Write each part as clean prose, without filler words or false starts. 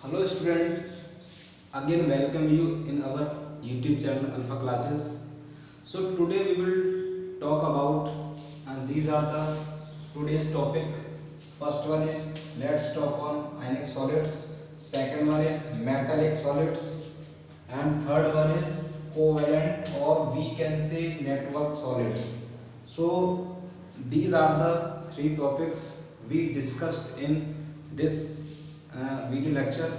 Hello student, again welcome you in our YouTube channel Alpha Classes. So today we will talk about and these are the today's topic. First one is let's talk on ionic solids. Second one is metallic solids and third one is covalent or we can say network solids. So these are the three topics we discussed in this video lecture.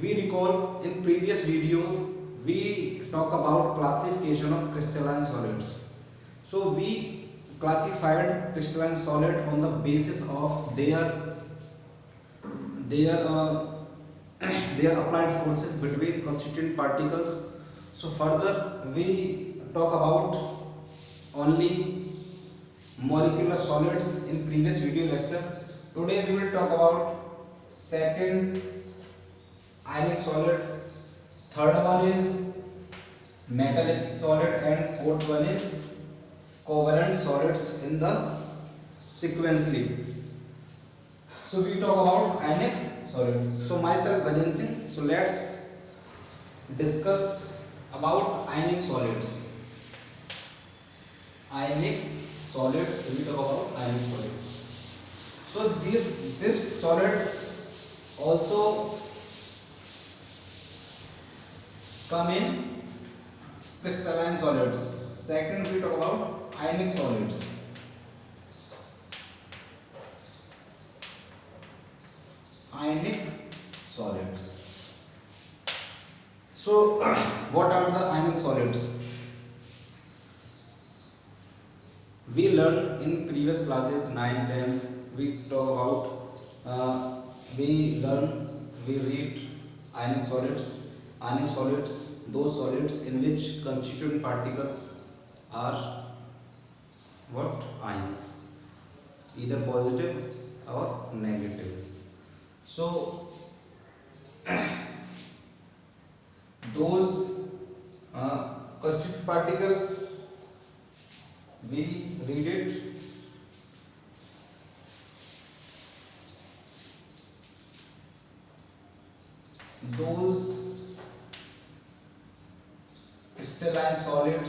We recall in previous video we talk about classification of crystalline solids. So we classified crystalline solid on the basis of their their applied forces between constituent particles. So further we talk about only molecular solids in previous video lecture. Today we will talk about second ionic solid, third one is metallic solid and fourth one is covalent solids in the sequentially. So we talk about ionic solid. So myself Gajan Singh. So let's discuss about ionic solids. Ionic solids. We talk about ionic solids. So this solid also come in crystalline solids. Second we talk about ionic solids. Ionic solids. So what are the ionic solids? We learned in previous classes 9, 10. We talk about we read ionic solids. Ionic solids, those solids in which constituent particles are what? Ions, either positive or negative. So those constituent particle, we read it those crystalline solids,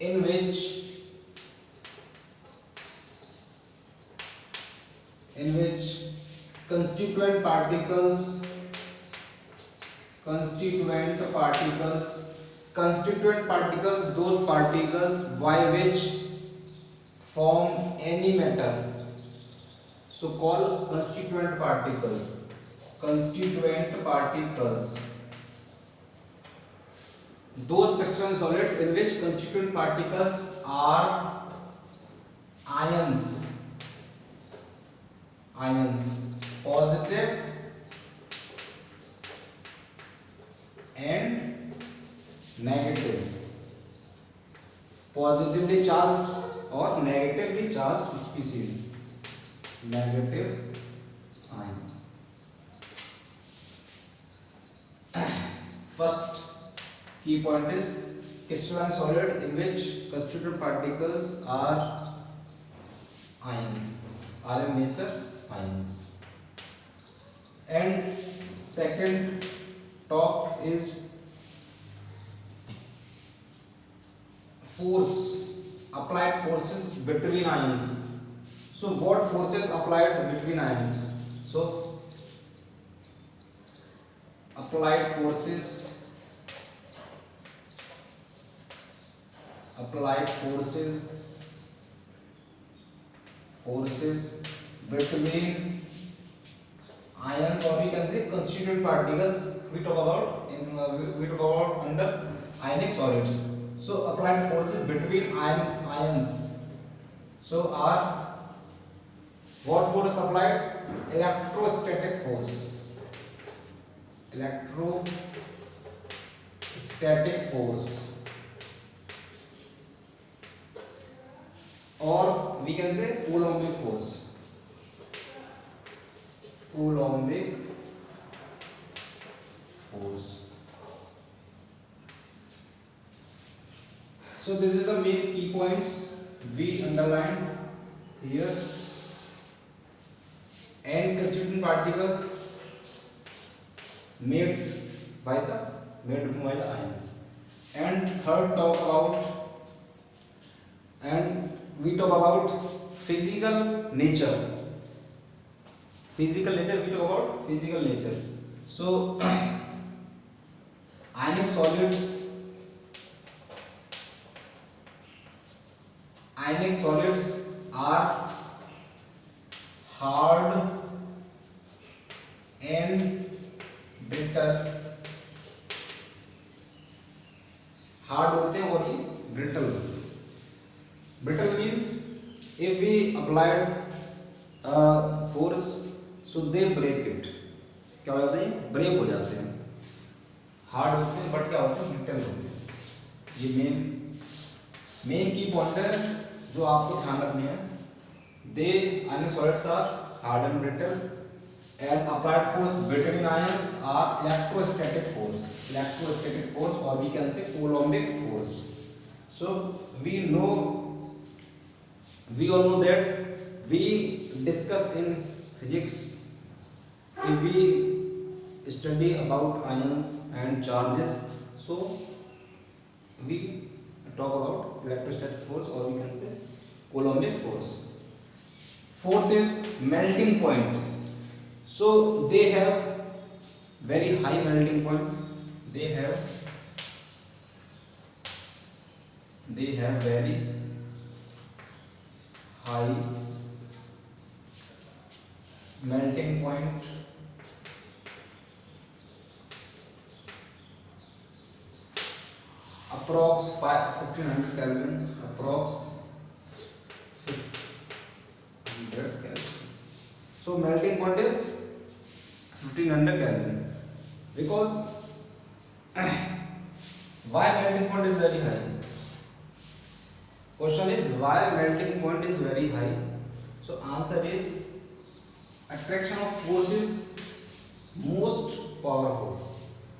in which constituent particles, those particles by which form any matter, so called constituent particles. Those crystalline solids in which constituent particles are ions, positive and negative, positively charged or negatively charged species, negative ion. First key point is crystalline solid in which constituent particles are ions, are in nature ions. And second talk is applied forces between ions. So what forces applied between ions? So applied forces between ions, or we can say constituent particles. We talk about under ionic solids. So applied forces between ions. So are what force applied? Electrostatic force, or we can say Coulombic force. So this is the main key points we underlined here. And constituent particles made by the ions. And third we talk about physical nature. We talk about physical nature. So ionic solids are hard and brittle. Hard होते हैं और ये brittle होते हैं. Brittle means if we applied force, so they break it. क्या हो जाता है? ब्रेक हो जाते हैं. हार्ड होते हैं बट क्या होते हैं? ब्रिटल होते हैं. ये मेन की पॉइंट है जो आपको ध्यान रखनी है. They ionic solids are hard and brittle, and applied force between ions are electrostatic force, or we can say coulombic force. So we all know that we discuss in physics, if we study about ions and charges, so we talk about electrostatic force, or we can say coulombic force. Fourth is melting point. So they have very high melting point. They have very high melting point. Approx 1500 Kelvin. Approx 1500 Kelvin. So melting point is 1500 Kelvin. Because why melting point is very high? Question is why melting point is very high. So answer is attraction of force is most powerful.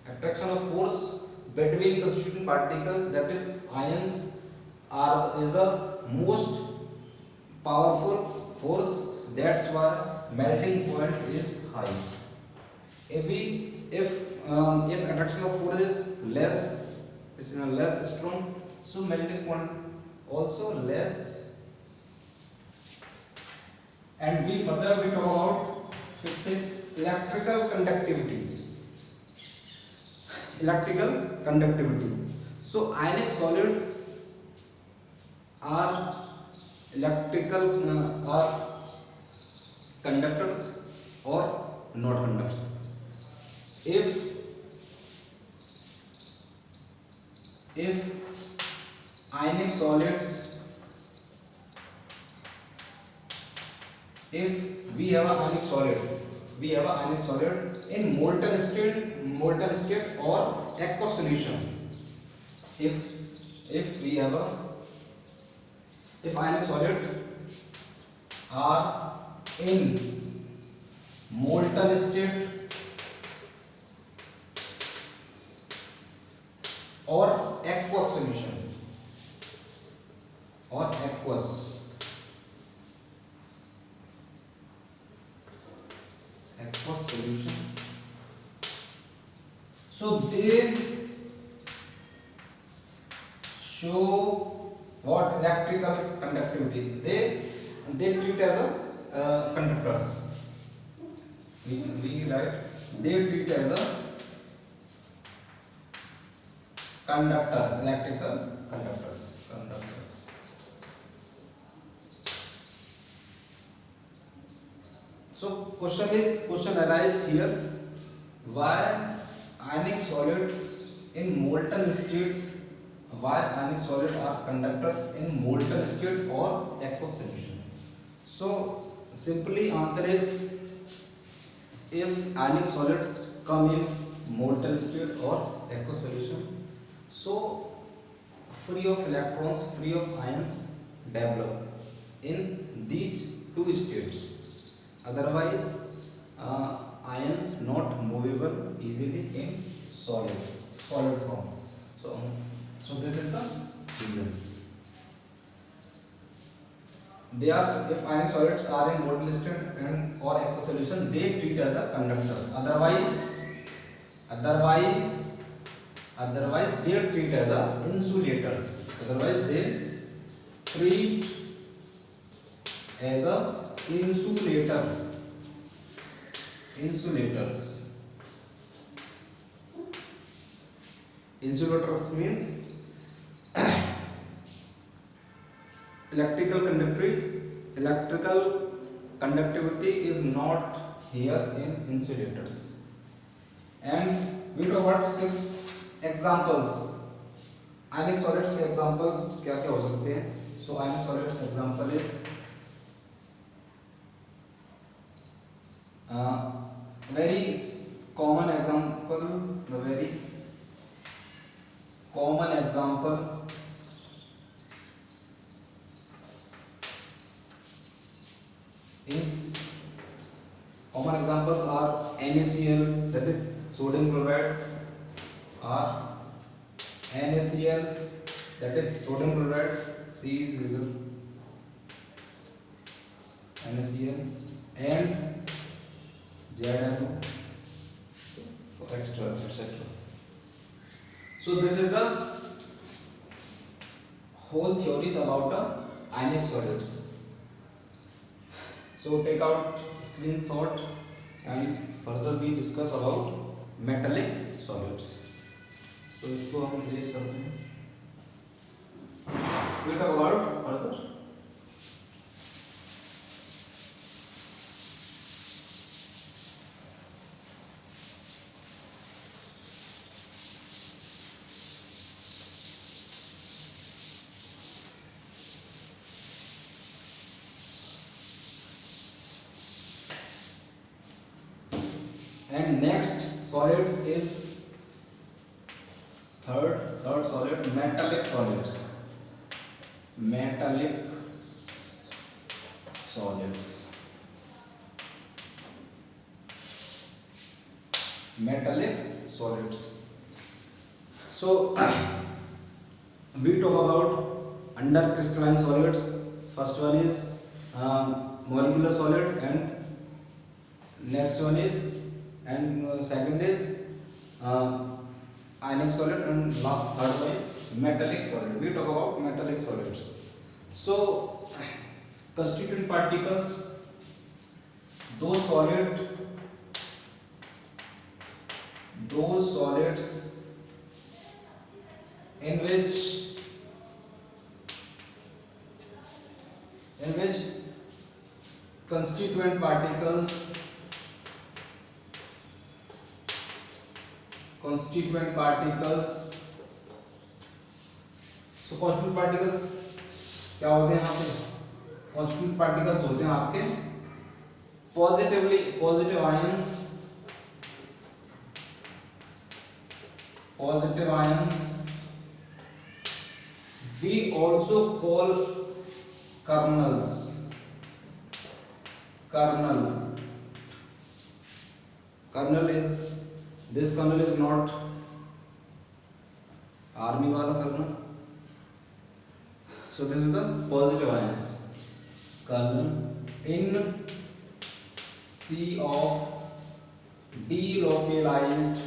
Attraction of force between constituent particles, that is ions, is the most powerful force. That's why melting point is high. If attraction of force is less strong, so melting point also less. And we talk about fifth is electrical conductivity. So ionic solid are are conductors or not conductors. If ionic solids, if we have an ionic solid in molten state or aqueous solution. If ionic solids are in molten state or aqueous solution, so they show what electrical conductivity. They treat as a conductors. We write they treat as a conductors, electrical conductors. So question arises here, why ionic solid in molten state, why ionic solid are conductors in molten state or aqueous solution. So simply answer is, if ionic solid come in molten state or aqueous solution, so free of electrons, free of ions develop in these two states. Otherwise ions not movable easily in solid form. So this is the reason. They are, if ionic solids are in water listed and or aqueous solution, they treat as a conductors. Otherwise they treat as a insulators. Otherwise they treat as a insulators. Insulators means electrical conductivity is not here in insulators. And we talk about 6 examples. Ionic solids के examples क्या क्या हो सकते हैं? So ionic solids example is very common example. The very common example is common examples are NaCl, that is sodium chloride, or NaCl, that is sodium chloride. C is legal. NaCl and ZnO, etc. So this is the whole theories about the ionic solids. So take out screenshot and further we discuss about metallic solids. So इसको हम erase करते हैं. We talk about further. And next solids is third solid, metallic solids. Metallic solids. So we talk about under crystalline solids. First one is molecular solid, and next one is second is ionic solid, and third one is metallic solid. We talk about metallic solids. So constituent particles, those solids in which constituent particles so constituent particles क्या होते हैं यहाँ पे? constituent particles होते हैं आपके positive ions. We also call kernels. Kernel is not army wala kernel. So this is the positive ions. Kernel in C of delocalized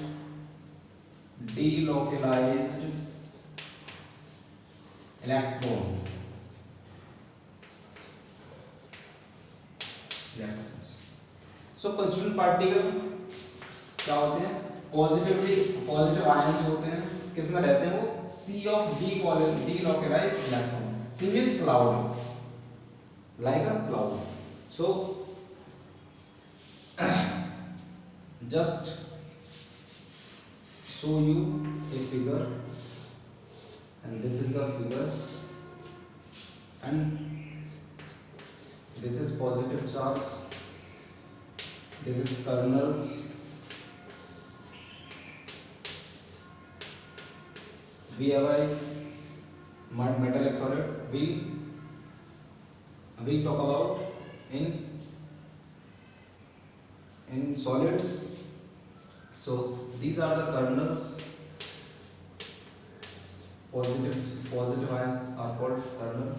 electrons. So constituent particle क्या होते हैं? पॉजिटिव आयंस होते हैं. किस में रहते हैं वो? C of delocalized electron. C means cloud, like a cloud. So just show you a figure, and this is the figure, and this is positive charge, this is kernels, we have a metallic solid. We talk about in solids. So these are the kernels, positive ions are called kernel,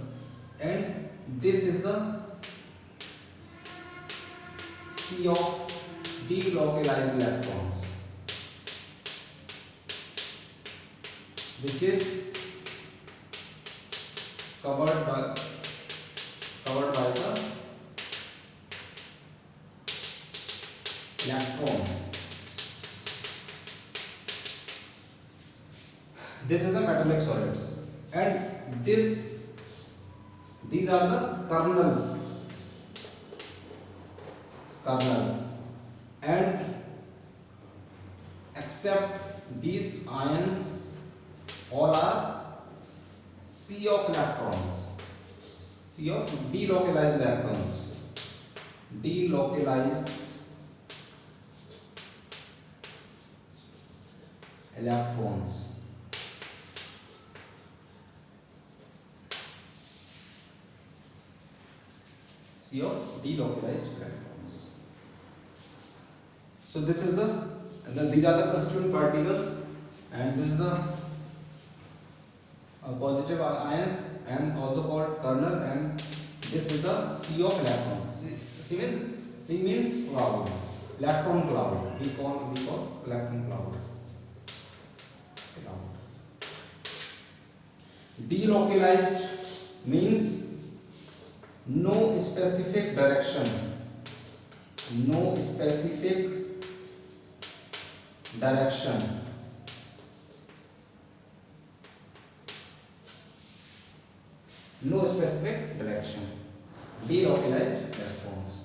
and this is the sea of delocalized electrons, which is covered by the electron. This is the metallic solids, and these are the kernel, and except these ions, all are sea of electrons, sea of delocalized electrons, delocalized electrons. Sea of delocalized electrons. So this is these are the constituent particles, and this is the positive ions, and also called kernel, and this is the sea of electrons. C means cloud, electron cloud. We call electron cloud. Delocalized means no specific direction, no specific direction. No specific direction. Delocalized electrons.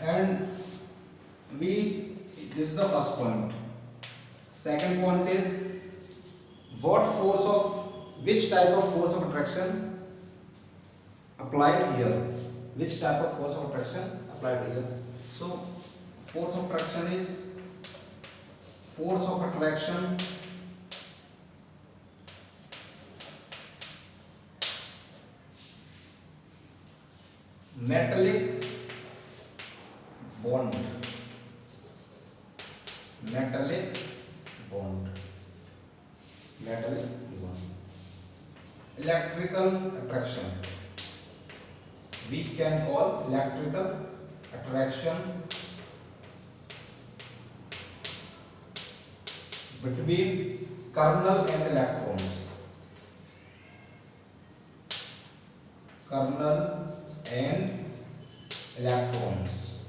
And this is the first point. Second point is which type of force of attraction applied here. Which type of force of attraction applied here? So force of attraction is metallic bond. Electrical attraction. We can call electrical attraction between kernel and electrons.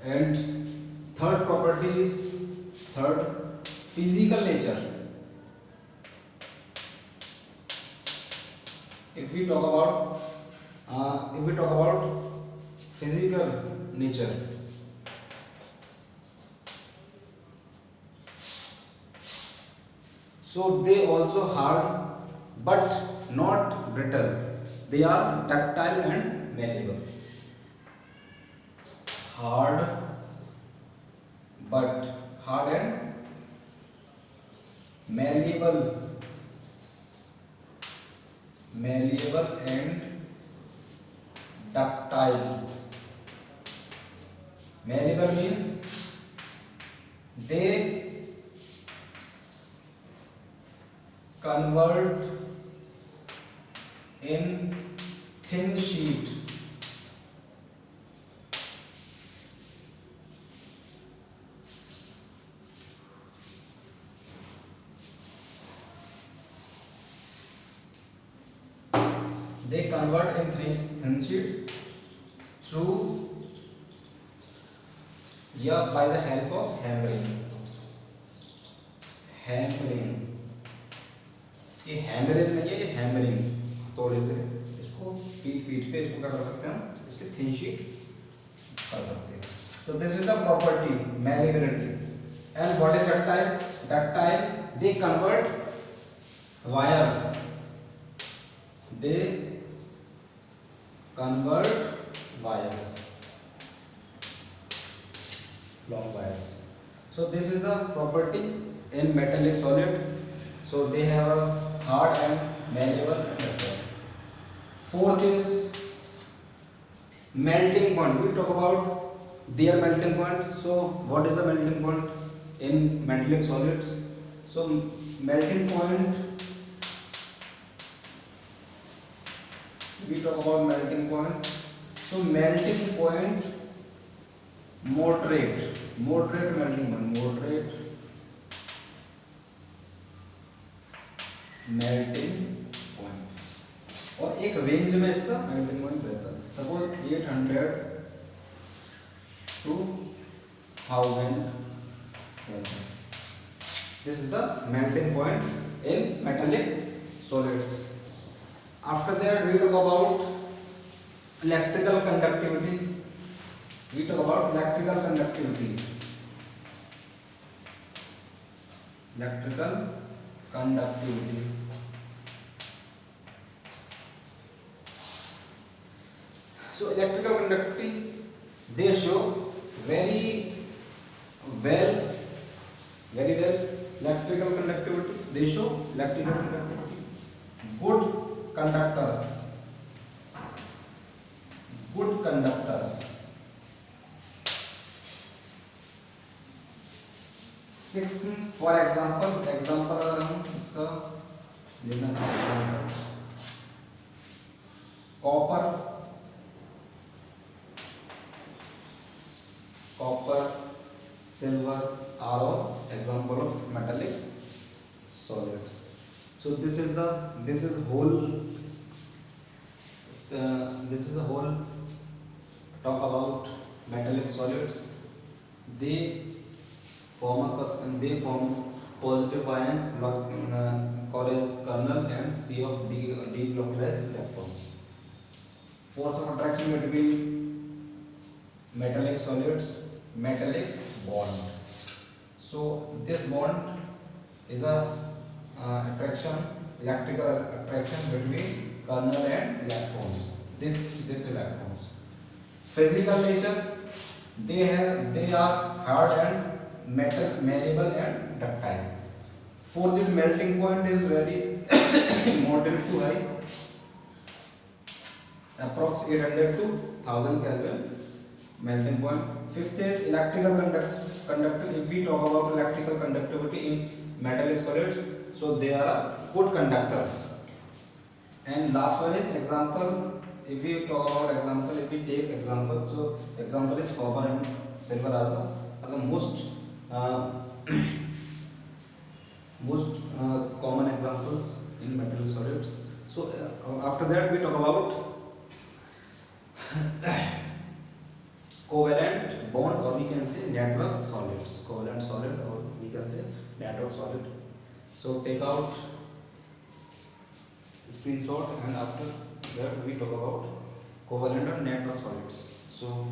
And third property is physical nature. If we talk about physical nature, so they also hard but not brittle. They are ductile and malleable. Hard and malleable and ductile. Malleable means they convert in thin sheet. They convert in thin sheet by the help of hammering. ये haemorrhage नहीं है, ये hammering. थोड़े से इसको पीट के इसको क्या कर सकते हैं, इसके थिन शीट कर सकते हैं. तो this is the property malleability. And what is ductile? They convert wires. Long wires. So this is the property in metallic solid. So they have a hard and malleable and ductile. Fourth is melting point. We talk about their melting point. So what is the melting point in metallic solids? So melting point, we talk about melting point. So melting point, moderate melting point, moderate melting point, और एक range में इसका melting point रहता है. Suppose 800 to 1000 Kelvin. This is the melting point in metallic solids. After that we talk about electrical conductivity. We talk about electrical conductivity. Electrical conductivity. So electrical conductivity, they show very well electrical conductivity. They show electrical conductivity. Good conductors. Good conductors. 16 for example अगर हम इसका लेना चाहते हैं, copper, silver are all example of metallic solids. So this is whole talk about metallic solids. They form positive ions called as kernel and C of delocalized electrons. Force of attraction between metallic solids, metallic bond. So this bond is a electrical attraction between kernel and electrons. This electrons. Physical nature, they are hard and malleable and ductile. For this melting point is very moderate to high, approx 800 to 1000 Kelvin melting point. Fifth is electrical conductivity. If we talk about electrical conductivity in metallic solids, so they are good conductors. And last one is example. If we talk about example, if we take example, so example is copper and silver are the most common examples in metallic solids. So after that we talk about covalent bond, or we can say network solids. Covalent solid, or we can say network solid. So take out screenshot, and after that we talk about covalent and network solids. So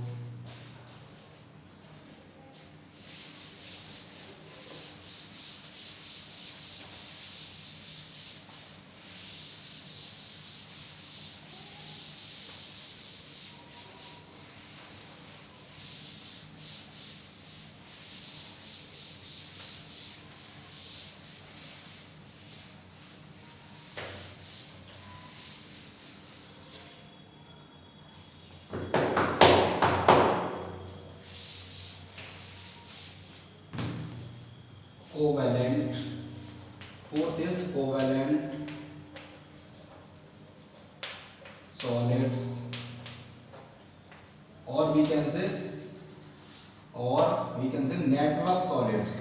covalent, fourth is covalent solids, or we can say network solids.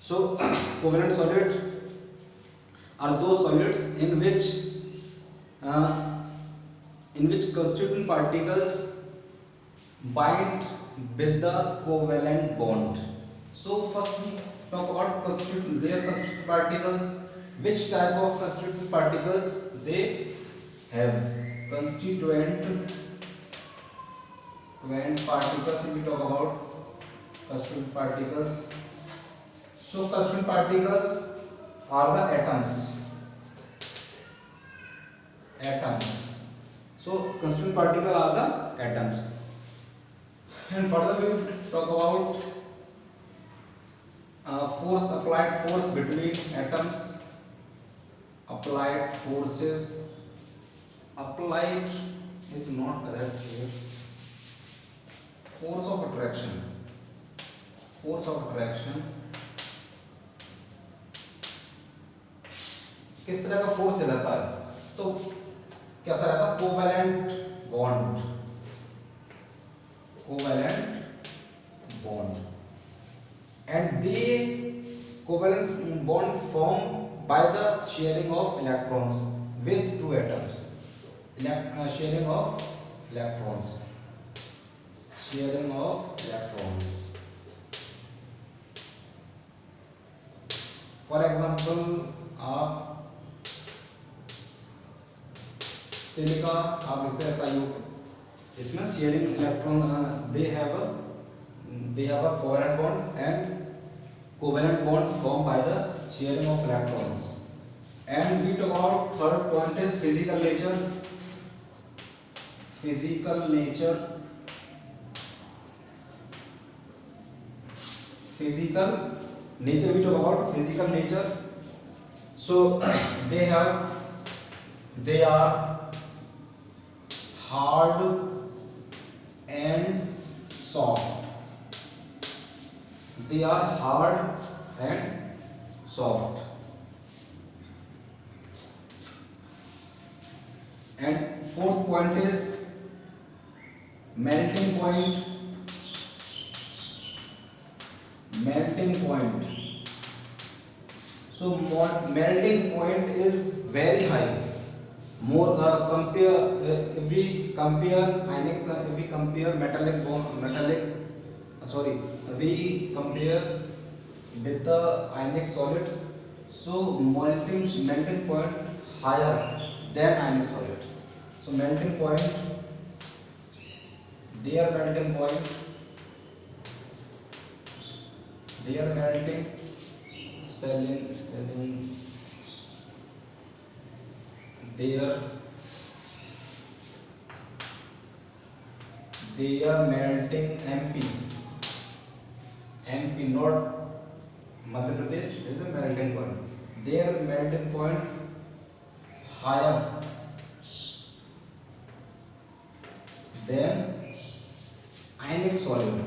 So covalent solids are those solids in which constituent particles bind with the covalent bond. So first we talk about constituent particles. Which type of constituent particles they have? Constituent particles. If we talk about constituent particles, so constituent particles are the atoms. So constituent particles are the atoms. And further we talk about Force, applied force between atoms, applied forces, applied is not correct here. Force of attraction, force of attraction किस तरह का force रहता है, तो कैसा रहता है, covalent bond, covalent bond, and they covalent bond formed by the sharing of electrons with two atoms, sharing of electrons, sharing of electrons. For example, आप सिलिका आप लिखते हैं SiO, इसमें sharing electron, they have a covalent bond and covalent bond formed by the sharing of electrons. And we talk about third point is physical nature. Physical nature, physical nature, we talk about physical nature. So they are hard and soft, they are hard and soft. And fourth point is melting point, melting point. So melting point is very high, more compare if we compare ionics, if we compare metallic we compare with the ionic solids, so melting point higher than ionic solids. So melting point, their melting point, their melting spelling they are melting MP not Madhya Pradesh is the melting point. Their melting point higher than ionic solid,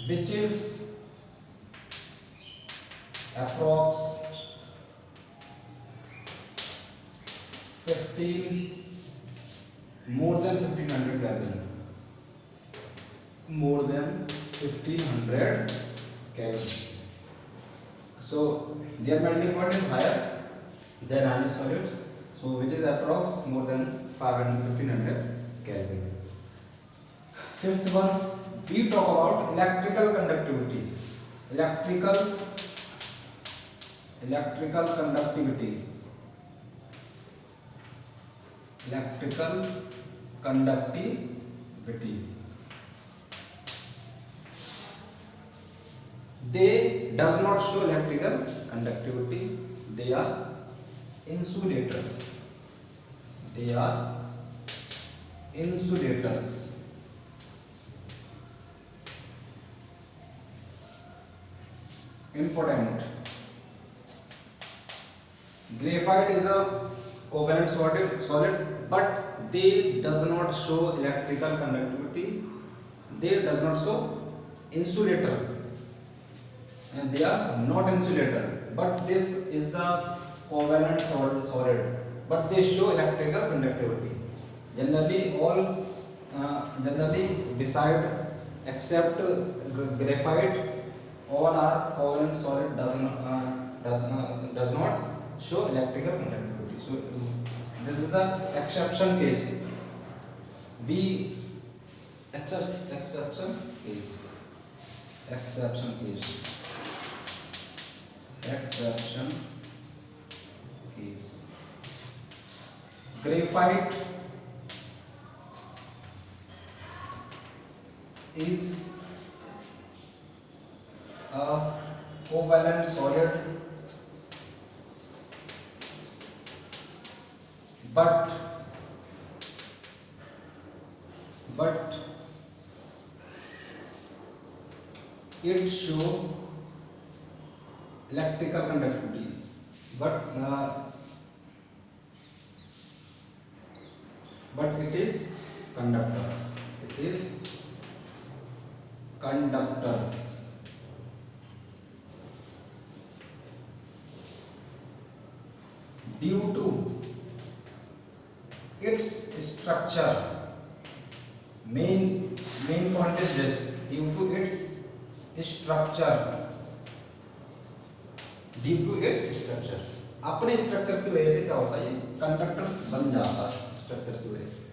which is approx 15, more than 1500 Kelvin, more than 1500 Kelvin. So their melting point is higher than ionic solids, so which is approx more than 1500 Kelvin. Fifth one, we talk about electrical conductivity. Electrical conductivity. Electrical conductivity. They does not show electrical conductivity. They are insulators. They are insulators. Important. Graphite is a covalent solid, but they does not show electrical conductivity. They does not show insulator, and they are not insulator. But this is the covalent solid, but they show electrical conductivity. Generally beside except graphite, all are covalent solid does not show electrical conductivity. So this is the exception case. We exception case. Graphite is a covalent solid, but it show electrical conductivity, but it is conductors. It is conductors. Due to its structure, main point is this: due to its structure, अपने structure की वजह से क्या होता है, ये conductors बन जाता है स्ट्रक्चर की वजह से।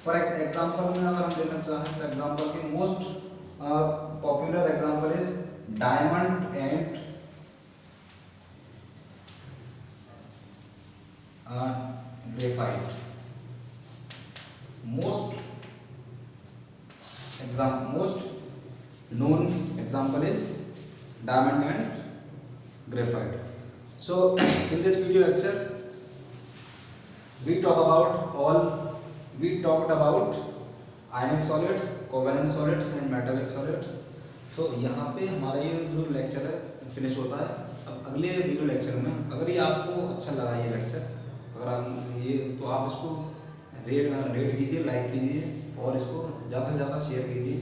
फॉर एग्जांपल में अगर हम देखना चाहें तो एग्जांपल के most popular example is diamond and graphite. Most known example is diamond and graphite. So in this video lecture we talked about ionic solids, covalent solids and metallic solids. So यहाँ पे हमारा ये जो lecture है finish होता है। अब अगले वीडियो लेक्चर में अगर ये आपको अच्छा लगा ये लेक्चर, अगर आप ये तो आप इसको रेट कीजिए, लाइक कीजिए और इसको ज़्यादा से ज़्यादा शेयर कीजिए।